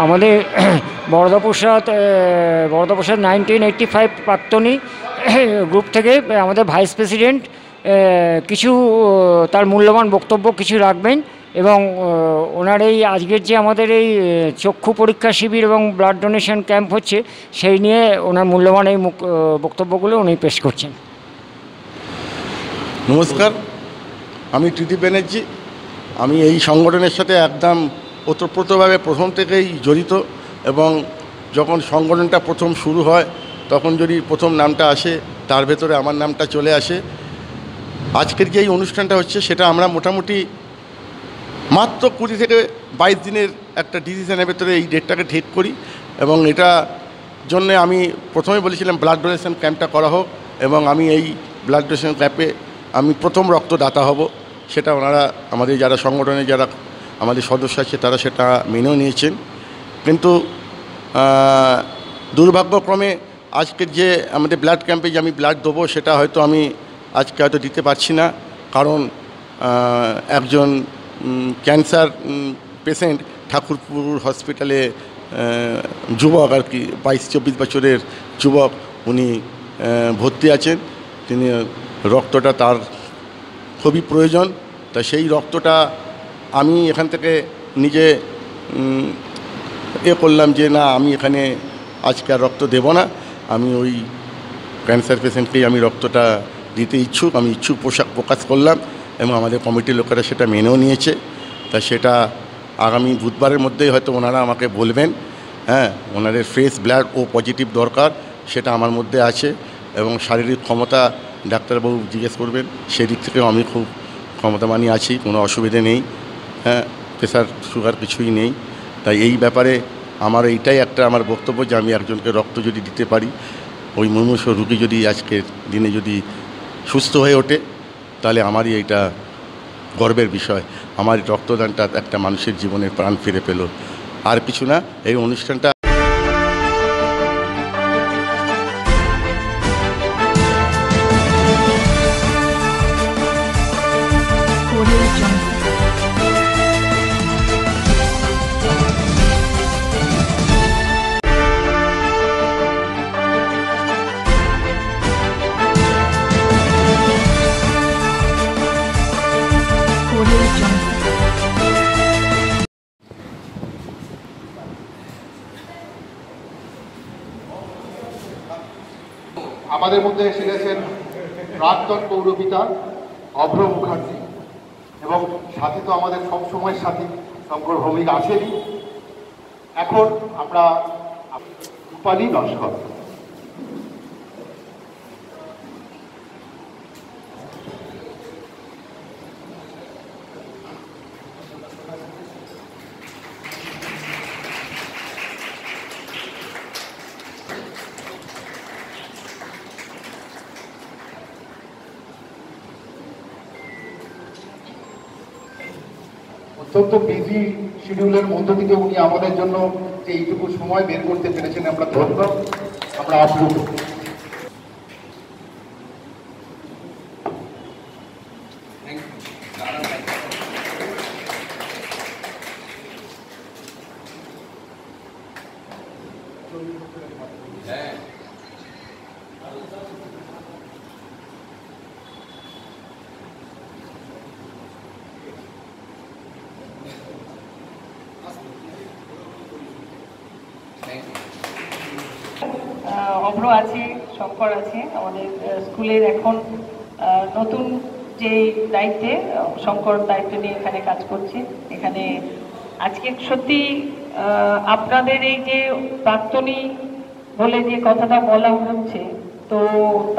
আমাদের বরদাপ্রসাদ 1985 প্রাক্তনী গ্রুপ থেকে আমাদের ভাইস প্রেসিডেন্ট কিছু তার মূল্যবান বক্তব্য কিছু রাখবেন এবং ওনার এই আজকের যে আমাদের এই চক্ষু পরীক্ষা শিবির এবং ব্লাড ডোনেশন ক্যাম্প হচ্ছে সেই নিয়ে ওনার মূল্যবান এই বক্তব্যগুলো উনি পেশ করছেন। নমস্কার, আমি ত্রিদীপ ব্যানার্জি। আমি এই সংগঠনের সাথে একদম ওতপ্রোতভাবে প্রথম থেকেই জড়িত এবং যখন সংগঠনটা প্রথম শুরু হয় তখন যদি প্রথম নামটা আসে তার ভেতরে আমার নামটা চলে আসে। আজকের যে এই অনুষ্ঠানটা হচ্ছে সেটা আমরা মোটামুটি মাত্র 20 থেকে 22 দিনের একটা ডিসিশনের ভেতরে এই ডেটটাকে ঠিক করি এবং এটা জন্যে আমি প্রথমে বলেছিলাম ব্লাড ডোনেশন ক্যাম্পটা করা হোক এবং আমি এই ব্লাড ডোনেশন ক্যাম্পে আমি প্রথম রক্তদাতা হব। সেটা ওনারা আমাদের যারা সংগঠনে যারা আমাদের সদস্য আছে তারা সেটা মেনেও নিয়েছেন। কিন্তু দুর্ভাগ্যক্রমে আজকের যে আমাদের ব্লাড ক্যাম্পে যে আমি ব্লাড দেবো সেটা হয়তো আমি আজকে হয়তো দিতে পারছি না, কারণ একজন ক্যান্সার পেশেন্ট ঠাকুরপুর হসপিটালে যুবক আর কি 22-24 বছরের যুবক, উনি ভর্তি আছেন। তিনি রক্তটা তার খুবই প্রয়োজন। তা সেই রক্তটা আমি এখান থেকে নিজে করলাম যে না, আমি এখানে আজকে আর রক্ত দেব না, আমি ওই ক্যান্সার পেশেন্টকেই আমি রক্তটা দিতে ইচ্ছুক। আমি ইচ্ছুক প্রকাশ করলাম এবং আমাদের কমিটির লোকেরা সেটা মেনেও নিয়েছে। তা সেটা আগামী বুধবারের মধ্যেই হয়তো ওনারা আমাকে বলবেন। হ্যাঁ, ওনাদের ফ্রেশ ব্লাড ও পজিটিভ দরকার, সেটা আমার মধ্যে আছে এবং শারীরিক ক্ষমতা ডাক্তারবাবু জিজ্ঞেস করবেন, সেদিক থেকেও আমি খুব ক্ষমতাবানই আছি, কোনো অসুবিধে নেই। হ্যাঁ, প্রেশার সুগার কিছুই নেই। তাই এই ব্যাপারে আমার এইটাই একটা আমার বক্তব্য যে আমি একজনকে রক্ত যদি দিতে পারি, ওই মুমূর্ষ রোগী যদি আজকের দিনে যদি সুস্থ হয়ে ওঠে, তাহলে আমারই এইটা গর্বের বিষয়। আমার রক্তদানটা একটা মানুষের জীবনের প্রাণ ফিরে পেল, আর কিছু না। এই অনুষ্ঠানটা আমাদের মধ্যে এসে গেছেন প্রাক্তন পৌরপিতা অভ্র মুখার্জি, এবং সাথে তো আমাদের সবসময় সাথী শঙ্কর ভৌমিক আছেনই। এখন আমরা রূপালী নস্কর। অত্যন্ত বিজি শিডিউলের মধ্য থেকে উনি আমাদের জন্য যে এইটুকু সময় বের করতে পেরেছেন, আমরা ধন্য, আমরা আপ্লুত। অভ্র আছে, শঙ্কর আছে, আমাদের স্কুলের এখন নতুন যে দায়িত্বে শঙ্কর দায়িত্ব নিয়ে এখানে কাজ করছে। এখানে আজকে সত্যি আপনাদের এই যে প্রাক্তনী বলে যে কথাটা বলা হচ্ছে, তো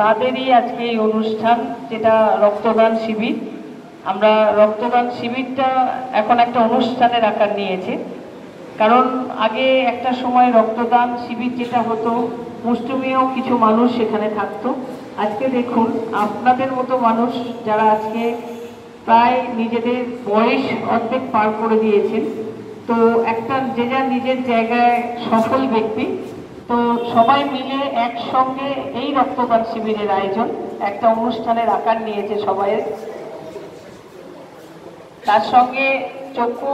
তাদেরই আজকে এই অনুষ্ঠান, যেটা রক্তদান শিবির। আমরা রক্তদান শিবিরটা এখন একটা অনুষ্ঠানের আকার নিয়েছে, কারণ আগে একটা সময় রক্তদান শিবির যেটা হতো, মুষ্টিমেয় কিছু মানুষ সেখানে থাকতো। আজকে দেখুন আপনাদের মতো মানুষ যারা আজকে প্রায় নিজেদের বয়স অর্ধেক পার করে দিয়েছেন, তো একটা যে যার নিজের জায়গায় সফল ব্যক্তি, তো সবাই মিলে একসঙ্গে এই রক্তদান শিবিরের আয়োজন একটা অনুষ্ঠানের আকার নিয়েছে সবাইয়ের। তার সঙ্গে চক্ষু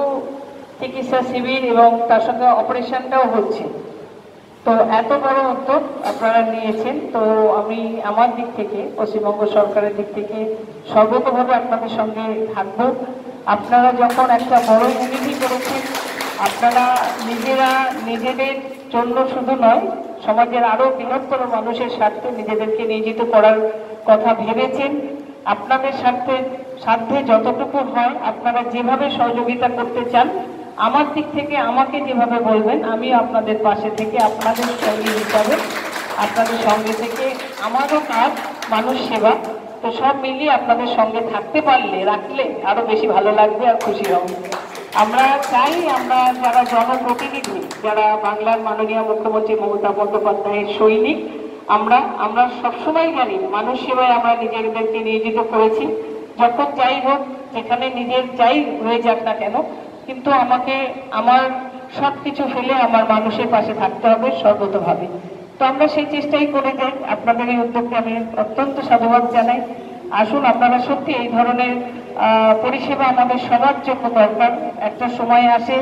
চিকিৎসা শিবির এবং তার সঙ্গে অপারেশনটাও হচ্ছে। তো এত বড় উদ্যোগ আপনারা নিয়েছেন, তো আমি আমার দিক থেকে, পশ্চিমবঙ্গ সরকারের দিক থেকে সর্বতভাবে আপনাদের সঙ্গে থাকব। আপনারা যখন একটা বড় ইউনিটি করেছেন, আপনারা নিজেরা নিজেদের জন্য শুধু নয়, সমাজের আরও বৃহত্তর মানুষের স্বার্থে নিজেদেরকে নিয়োজিত করার কথা ভেবেছেন। আপনাদের সাধ্যে যতটুকু হয় আপনারা যেভাবে সহযোগিতা করতে চান, আমার দিক থেকে আমাকে যেভাবে বলবেন, আমি আপনাদের পাশে থেকে আপনাদের সঙ্গী হিসাবে আপনাদের সঙ্গে থেকে আমারও কাজ মানুষ সেবা, তো সব মিলিয়ে আপনাদের সঙ্গে থাকতে পারলে রাখলে আরো বেশি ভালো লাগবে আর খুশি হব। আমরা চাই, আমরা যারা জনপ্রতিনিধি, যারা বাংলার মাননীয় মুখ্যমন্ত্রী মমতা বন্দ্যোপাধ্যায়ের সৈনিক, আমরা সবসময় জানি মানুষ সেবায় আমরা নিজেদেরকে নিয়োজিত করেছি। যখন যাই হোক, যেখানে নিজের যাই হয়ে যাক না কেন, কিন্তু আমাকে আমার সব কিছু ফেলে আমার মানুষের পাশে থাকতে হবে সর্বতভাবে। তো আমরা সেই চেষ্টাই করে যাই। আপনাদের এই উদ্যোগকে আমি অত্যন্ত সাধুবাদ জানাই। আসুন, আপনারা সত্যি এই ধরনের পরিষেবা আমাদের সবার জন্য দরকার। একটা সময় আসে,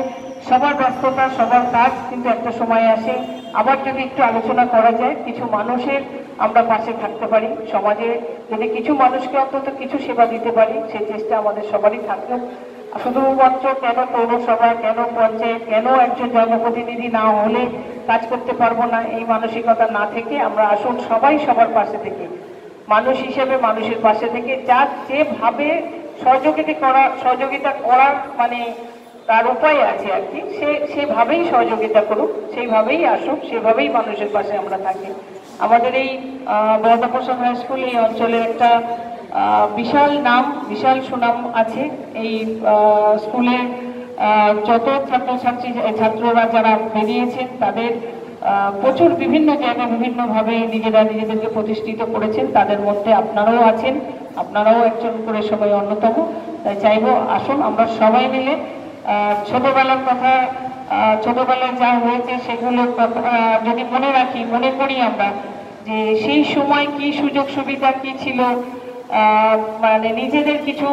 সবার ব্যস্ততা, সবার কাজ, কিন্তু একটা সময় আসে আবার যদি একটু আলোচনা করা যায়, কিছু মানুষের আমরা পাশে থাকতে পারি, সমাজে যদি কিছু মানুষকে অন্তত কিছু সেবা দিতে পারি, সেই চেষ্টা আমাদের সবারই থাকবে। শুধুমাত্র কেন পৌরসভা, কেন পঞ্চায়েত, কেন একজন জনপ্রতিনিধি না হলে কাজ করতে পারবো না, এই মানসিকতা না থেকে আমরা আসুন সবাই সবার পাশে থেকে, মানুষ হিসেবে মানুষের পাশে থেকে, যার যেভাবে সহযোগিতা করার মানে তার উপায় আছে আর কি, সেভাবেই সহযোগিতা করুক, সেইভাবেই আসুক, সেভাবেই মানুষের পাশে আমরা থাকি। আমাদের এই বরদাপ্রসাদ হাই স্কুল এই অঞ্চলে একটা বিশাল নাম, বিশাল সুনাম আছে। এই স্কুলে যত ছাত্ররা যারা বেরিয়েছেন, তাদের প্রচুর বিভিন্ন জায়গায় বিভিন্নভাবে নিজেদেরকে প্রতিষ্ঠিত করেছেন। তাদের মধ্যে আপনারাও আছেন, আপনারাও একজন করে সবাই অন্যতম। তাই চাইবো আসুন আমরা সবাই মিলে ছোটবেলার কথা, ছোটবেলায় যা হয়েছে সেগুলো যদি মনে করি আমরা, যে সেই সময় কি সুযোগ সুবিধা কি ছিল, মানে নিজেদের কিছু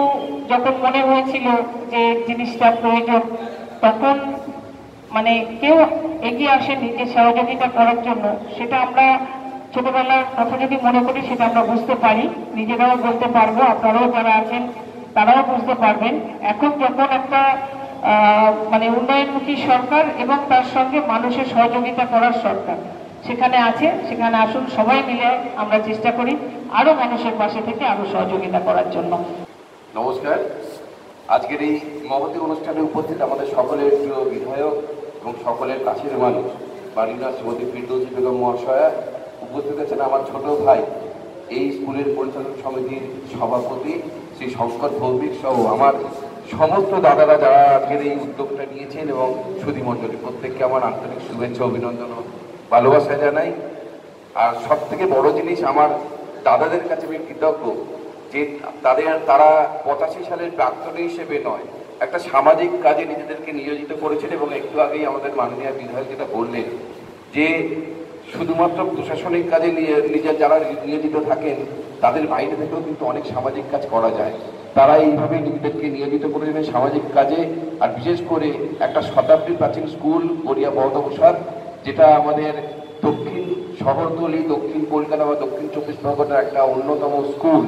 যখন মনে হয়েছিল যে জিনিসটা প্রয়োজন, তখন মানে কেউ এগিয়ে আসে নিজের সহযোগিতা করার জন্য। সেটা আমরা ছোটবেলার কথা যদি মনে করি, সেটা আমরা বুঝতে পারি, নিজেরাও বলতে পারবো, আপনারাও যারা আছেন তারাও বুঝতে পারবেন। এখন যখন একটা মানে উন্নয়নমুখী সরকার এবং তার সঙ্গে মানুষের সহযোগিতা করার সরকার সেখানে আছে, সেখানে আসুন সবাই মিলে আমরা চেষ্টা করি আরো মানুষের পাশে থেকে আরো সহযোগিতা করার জন্য। নমস্কার। আজকের এই মহতী অনুষ্ঠানে উপস্থিত আমাদের সকলের প্রিয় বিধায়ক এবং সকলের কাছের মানুষ মাননীয়া শ্রীমতী ফিরদৌসী বেগম মহাশয়া, উপস্থিত আছেন আমার ছোট ভাই এই স্কুলের পরিচালন সমিতির সভাপতি শ্রী শঙ্কর ভৌমিক সহ আমার সমস্ত দাদারা যারা আজকের এই উদ্যোগটা নিয়েছেন, এবং সুধী মণ্ডলী প্রত্যেককে আমার আন্তরিক শুভেচ্ছা, অভিনন্দন ও ভালোবাসা জানাই। আর সব থেকে বড় জিনিস, আমার দাদাদের কাছে আমি কৃতজ্ঞ যে তারা 85 সালের প্রাক্তনী হিসেবে নয়, একটা সামাজিক কাজে নিজেদেরকে নিয়োজিত করেছেন। এবং একটু আগেই আমাদের মাননীয় বিধায়ক যেটা বললেন যে শুধুমাত্র প্রশাসনিক কাজে যারা নিয়োজিত থাকেন, তাদের বাইরে থেকেও কিন্তু অনেক সামাজিক কাজ করা যায়। তারা এইভাবে নিজেদেরকে নিয়োজিত করেছেন সামাজিক কাজে। আর বিশেষ করে একটা শতাব্দী প্রাচীন স্কুল গড়িয়া বরদাপ্রসাদ, যেটা আমাদের দক্ষিণ শহরতলি, দক্ষিণ কলকাতা বা দক্ষিণ 24 পরগনার একটা অন্যতম স্কুল,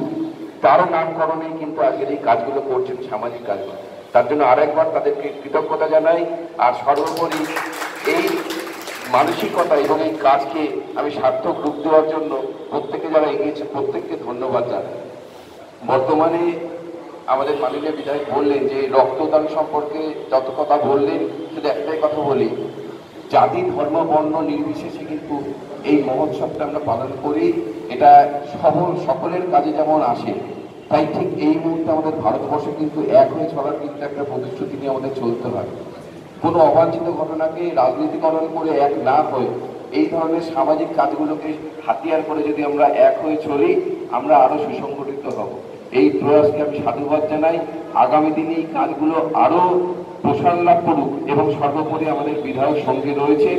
তারও নামকরণেই কিন্তু আজকের এই কাজগুলো করছেন, সামাজিক কাজগুলো। তার জন্য আরেকবার তাদেরকে কৃতজ্ঞতা জানাই। আর সর্বোপরি এই মানসিকতা এবং এই কাজকে আমি সার্থক রূপ দেওয়ার জন্য প্রত্যেকে যারা এগিয়েছে প্রত্যেককে ধন্যবাদ জানাই। বর্তমানে আমাদের মাননীয় বিধায়ক বললেন যে রক্তদান সম্পর্কে যত কথা বললেন, শুধু একটাই কথা বলি, জাতি ধর্ম বর্ণ নির্বিশেষে কিন্তু এই মহোৎসবটা আমরা পালন করি। এটা সকলের কাজে যেমন আসে, তাই ঠিক এই মুহূর্তে আমাদের ভারতবর্ষে কিন্তু এক হয়ে চলার কিন্তু একটা প্রতিশ্রুতি নিয়ে আমাদের চলতে হয়। কোনো অবাঞ্ছিত ঘটনাকে রাজনীতিকরণ করে এক না হয়ে এই ধরনের সামাজিক কাজগুলোকে হাতিয়ার করে যদি আমরা এক হয়ে চলি, আমরা আরো সুসংগঠিত হব। এই প্রয়াসকে আমি সাধুবাদ জানাই। আগামী দিনে এই কাজগুলো আরো প্রসার লাভ করুক, এবং সর্বোপরি আমাদের বিধায়ক সঙ্গে রয়েছে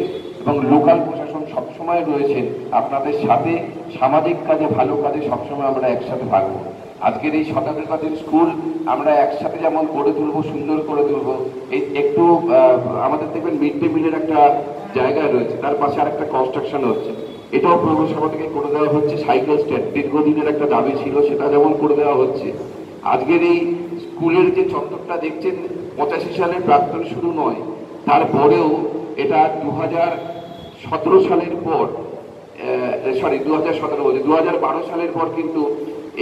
এবং লোকাল প্রশাসন সবসময় রয়েছেন আপনাদের সাথে। সামাজিক কাজে, ভালো কাজে সবসময় আমরা একসাথে থাকবো। আজকের এই শতাধিক স্কুল আমরা একসাথে যেমন গড়ে তুলবো, সুন্দর করে তুলবো, এই একটু আমাদের দেখবেন মিড ডে মিলের একটা জায়গা রয়েছে, তার পাশে আর একটা কনস্ট্রাকশন হচ্ছে, এটাও পৌরসভা থেকে করে দেওয়া হচ্ছে। সাইকেল স্ট্যান্ড দীর্ঘদিনের একটা দাবি ছিল, সেটা যেমন করে দেওয়া হচ্ছে। আজকের এই স্কুলের যে চত্বরটা দেখছেন 85 সালের প্রাক্তন শুরু নয়, তারপরেও এটা 2017 সালের পর 2012 সালের পর কিন্তু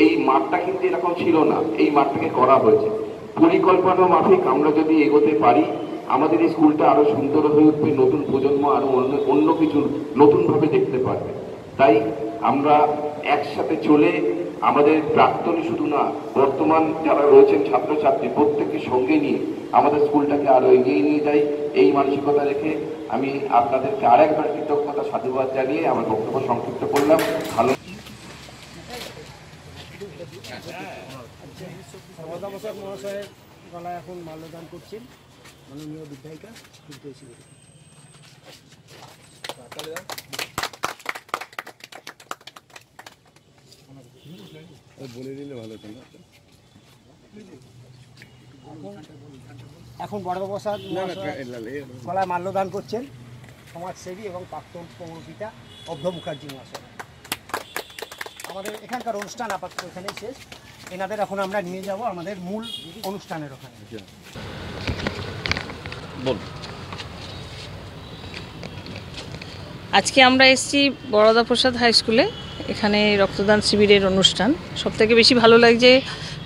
এই মাঠটা কিন্তু এরকম ছিল না, এই মাঠটাকে করা হয়েছে। পরিকল্পনা মাফিক আমরা যদি এগোতে পারি, আমাদের এই স্কুলটা আরো সুন্দর হয়ে উঠবে, নতুন প্রজন্ম আরো অন্য কিছু নতুনভাবে দেখতে পারবে। তাই আমরা একসাথে চলে আমাদের প্রাক্তনী শুধু না, বর্তমান যারা রয়েছেন ছাত্রছাত্রী প্রত্যেককে সঙ্গে নিয়ে আমাদের স্কুলটাকে আরো এগিয়ে নিয়ে যাই, এই মানসিকতা রেখে আমি আপনাদেরকে আরেকবার কৃতজ্ঞতা সাধুবাদ জানিয়ে আমার বক্তব্য সংক্ষিপ্ত করলাম। ভালো মহাশয়ের গলায় এখন মাল্যদান করছেন মাননীয় বিধায়িকা বলে দিলে ভালো ছিল। এখন বড়প্রসাদ গলায় মাল্যদান করছেন সমাজসেবী এবং প্রাক্তন পৌরপিতা অভ্র মুখার্জি মহাশয়। আমাদের এখানকার অনুষ্ঠান আপাতত এখানেই শেষ। এনাদের এখন আমরা নিয়ে যাব আমাদের মূল অনুষ্ঠানের ওখানে। আজকে আমরা এসেছি বরদা প্রসাদ হাই স্কুলে, এখানে রক্তদান শিবিরের অনুষ্ঠান। সবথেকে বেশি ভালো লাগছে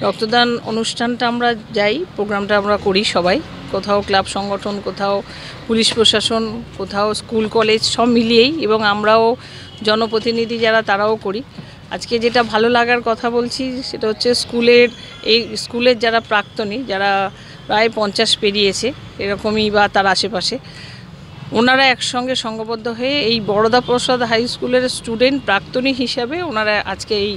রক্তদান অনুষ্ঠানটা আমরা যাই, প্রোগ্রামটা আমরা করি সবাই, কোথাও ক্লাব সংগঠন, কোথাও পুলিশ প্রশাসন, কোথাও স্কুল কলেজ সব মিলিয়েই, এবং আমরাও জনপ্রতিনিধি যারা তারাও করি। আজকে যেটা ভালো লাগার কথা বলছি সেটা হচ্ছে স্কুলের যারা প্রাক্তনী, যারা প্রায় 50 পেরিয়েছে এরকমই বা তার আশেপাশে, ওনারা একসঙ্গে সংঘবদ্ধ হয়ে এই বরদা প্রসাদ হাই স্কুলের স্টুডেন্ট প্রাক্তনী হিসাবে ওনারা আজকে এই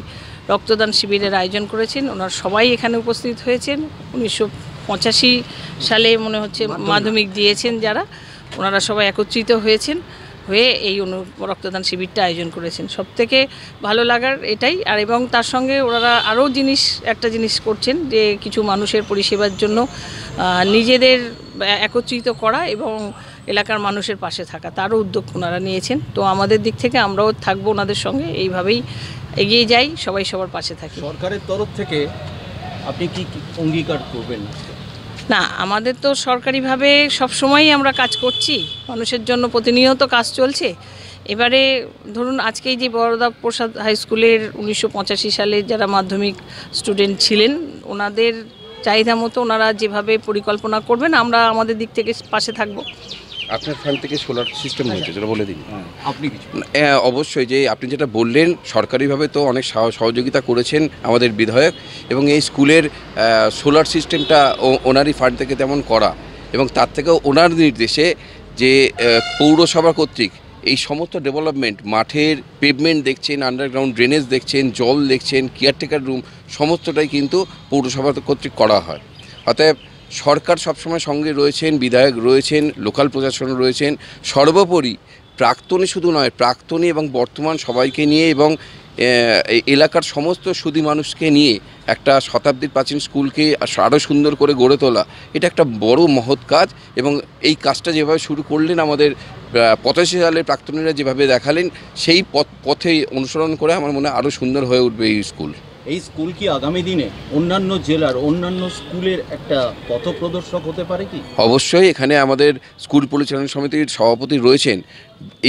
রক্তদান শিবিরের আয়োজন করেছেন। ওনারা সবাই এখানে উপস্থিত হয়েছেন। 1985 সালে মনে হচ্ছে মাধ্যমিক দিয়েছেন যারা, ওনারা সবাই একত্রিত হয়ে এই রক্তদান শিবিরটা আয়োজন করেছেন। সবথেকে ভালো লাগার এটাই। আর এবং তার সঙ্গে ওনারা আরও একটা জিনিস করছেন, যে কিছু মানুষের পরিষেবার জন্য নিজেদের একত্রিত করা এবং এলাকার মানুষের পাশে থাকা, তারও উদ্যোগ ওনারা নিয়েছেন। তো আমাদের দিক থেকে আমরাও থাকবো ওনাদের সঙ্গে, এইভাবেই এগিয়ে যাই, সবাই সবার পাশে থাকি। সরকারের তরফ থেকে আপনি কি অঙ্গীকার করবেন? না, আমাদের তো সরকারিভাবে সবসময়ই আমরা কাজ করছি, মানুষের জন্য প্রতিনিয়ত কাজ চলছে। এবারে ধরুন আজকেই যে বরদা প্রসাদ হাই স্কুলের 1985 সালে যারা মাধ্যমিক স্টুডেন্ট ছিলেন, ওনাদের চাহিদা মতো ওনারা যেভাবে পরিকল্পনা করবেন, আমরা আমাদের দিক থেকে পাশে থাকবো। আপনার ফান্ড থেকে সোলার সিস্টেম হয়েছে, যেটা বলে দিন আপনি কিছু। অবশ্যই, যে আপনি যেটা বললেন, সরকারিভাবে তো অনেক সহযোগিতা করেছেন আমাদের বিধায়ক, এবং এই স্কুলের সোলার সিস্টেমটা ওনারই ফান্ড থেকে তেমন করা, এবং তার থেকেও ওনার নির্দেশে যে পৌরসভা কর্তৃক এই সমস্ত ডেভেলপমেন্ট, মাঠের পেভমেন্ট দেখছেন, আন্ডারগ্রাউন্ড ড্রেনেজ দেখছেন, জল দেখছেন, কেয়ারটেকার রুম, সমস্তটাই কিন্তু পৌরসভা কর্তৃক করা হয়। অতএব সরকার সবসময় সঙ্গে রয়েছেন, বিধায়ক রয়েছেন, লোকাল প্রশাসন রয়েছেন, সর্বোপরি প্রাক্তনী শুধু নয়, প্রাক্তনী এবং বর্তমান সবাইকে নিয়ে এবং এলাকার সমস্ত সুধী মানুষকে নিয়ে একটা শতাব্দীর প্রাচীন স্কুলকে আরও সুন্দর করে গড়ে তোলা, এটা একটা বড় মহৎ কাজ। এবং এই কাজটা যেভাবে শুরু করলেন আমাদের 85 সালের প্রাক্তনীরা যেভাবে দেখালেন, সেই পথে অনুসরণ করে আমার মনে হয় আরও সুন্দর হয়ে উঠবে এই স্কুল। এই স্কুল কি আগামী দিনে অন্যান্য জেলার অন্যান্য স্কুলের একটা পথপ্রদর্শক হতে পারে কি? অবশ্যই। এখানে আমাদের স্কুল পরিচালনা সমিতির সভাপতি রয়েছেন।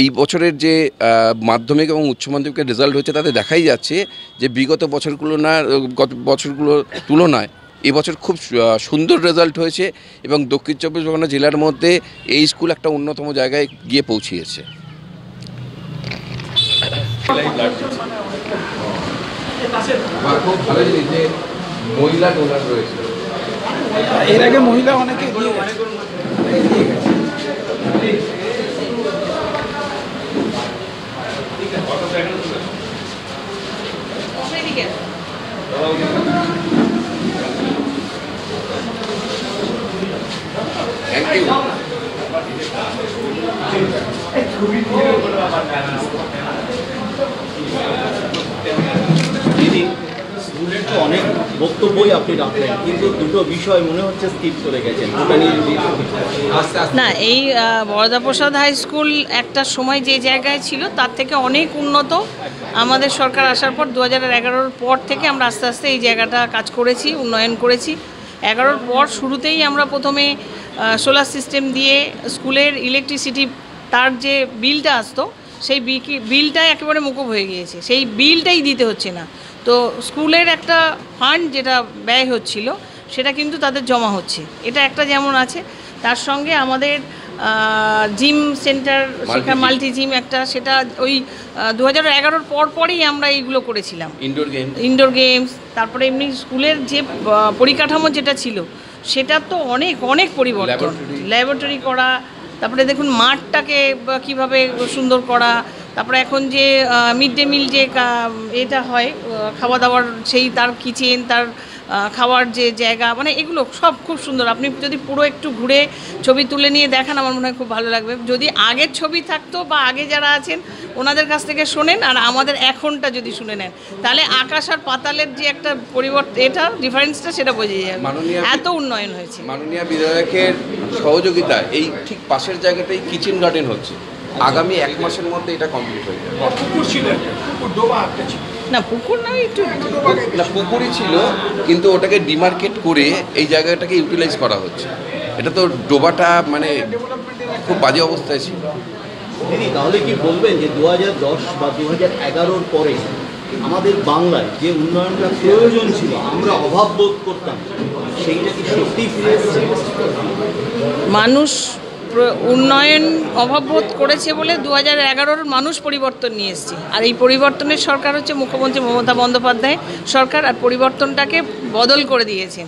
এই বছরের যে মাধ্যমিক এবং উচ্চ মাধ্যমিকের রেজাল্ট হয়েছে, তাতে দেখাই যাচ্ছে যে গত বছরগুলোর তুলনায় এবছর খুব সুন্দর রেজাল্ট হয়েছে, এবং দক্ষিণ 24 পরগনা জেলার মধ্যে এই স্কুল একটা অন্যতম জায়গায় গিয়ে পৌঁছিয়েছে। খুব ভালো জিনিস যে মহিলা ডোনার রয়েছে, এর আগে মহিলা অনেকে দিয়ে থ্যাংক ইউ। তো অনেক বক্তব্যই আপনি রাখলেন, কিন্তু দুটো বিষয় মনে হচ্ছে স্কিপ করে গেছেন, ওটা নিয়ে যদি না, এই বরদাপ্রসাদ হাই স্কুল একটা সময় যে জায়গায় ছিল তার থেকে অনেক উন্নত। আমাদের সরকার আসার পর 2011-র পর থেকে আমরা আস্তে আস্তে এই জায়গাটা কাজ করেছি, উন্নয়ন করেছি। 11-র পর শুরুতেই আমরা প্রথমে সোলার সিস্টেম দিয়ে স্কুলের ইলেকট্রিসিটি তার যে বিলটা আসতো সেই বিলটা একেবারে মকুব হয়ে গিয়েছে, সেই বিলটাই দিতে হচ্ছে না। তো স্কুলের একটা ফান্ড যেটা ব্যয় হচ্ছিল সেটা কিন্তু তাদের জমা হচ্ছে, এটা একটা যেমন আছে। তার সঙ্গে আমাদের জিম সেন্টার, সেখানে মাল্টি জিম একটা, সেটা ওই 2011-র পরই আমরা এইগুলো করেছিলাম। ইনডোর গেমস, তারপরে এমনি স্কুলের যে পরিকাঠামো যেটা ছিল সেটা তো অনেক অনেক পরিবর্তন, ল্যাবরেটরি করা, তারপরে দেখুন মাঠটাকে কিভাবে সুন্দর করা, তারপরে এখন যে মিড ডে মিল যে এটা হয় খাওয়া দাওয়ার, সেই তার কিচেন, তার খাওয়ার যে জায়গা, মানে এগুলো সব খুব সুন্দর। আপনি যদি পুরো একটু ঘুরে ছবি তুলে নিয়ে দেখান আমার মনে হয় খুব ভালো লাগবে। যদি আগের ছবি থাকতো বা আগে যারা আছেন ওনাদের কাছ থেকে শোনেন আর আমাদের এখনটা যদি শুনে নেন, তাহলে আকাশ আর পাতালের যে একটা পরিবর্তন, এটা ডিফারেন্সটা সেটা বোঝা যাবে, এত উন্নয়ন হয়েছে। মাননীয় বিধায়কের সহযোগিতা এই ঠিক পাশের জায়গাটাই কিচেন গার্ডেন হচ্ছে, আগামী 1 মাসের মধ্যে এটা কমপ্লিট হয়ে যাবে। না পুকুর না, একটু না পুকুরই ছিল, কিন্তু ওটাকে ডিমার্কেট করে এই জায়গাটাকে ইউটিলাইজ করা হচ্ছে। এটা তো ডোবাটা মানে খুব বাজে অবস্থায় ছিল। দিদি, তাহলে কি বলবেন যে 2010 বা 2011-র পরে আমাদের বাংলায় যে উন্নয়নটা প্রয়োজন ছিল, আমরা অভাব বোধ করতাম, সেইটা কি সত্যিই ফিরে এসেছে? মানুষ উন্নয়ন অভাববোধ করেছে বলে 2011-র মানুষ পরিবর্তন নিয়ে এসেছে। আর এই পরিবর্তনের সরকার হচ্ছে মুখ্যমন্ত্রী মমতা বন্দ্যোপাধ্যায় সরকার, আর পরিবর্তনটাকে বদল করে দিয়েছেন।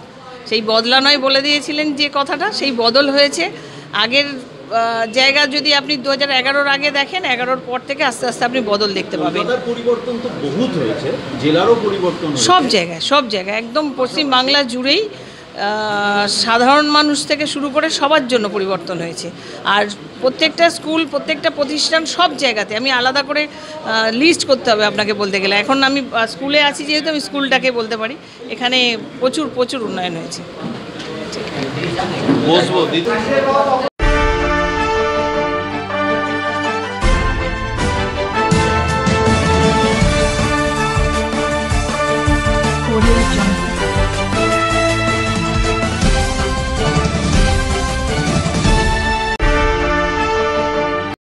সেই বদলা নয় বলে দিয়েছিলেন যে কথাটা, সেই বদল হয়েছে। আগের জায়গা যদি আপনি 2011-র আগে দেখেন, 11-র পর থেকে আস্তে আস্তে আপনি বদল দেখতে পাবেন। পরিবর্তন তো বহুত হয়েছে, জেলারও পরিবর্তন, সব জায়গায় একদম পশ্চিম বাংলা জুড়েই সাধারণ মানুষ থেকে শুরু করে সবার জন্য পরিবর্তন হয়েছে। আর প্রত্যেকটা স্কুল, প্রত্যেকটা প্রতিষ্ঠান, সব জায়গাতে আমি আলাদা করে লিস্ট করতে হবে আপনাকে বলতে গেলে। এখন আমি স্কুলে আছি যেহেতু আমি স্কুলটাকে বলতে পারি, এখানে প্রচুর উন্নয়ন হয়েছে।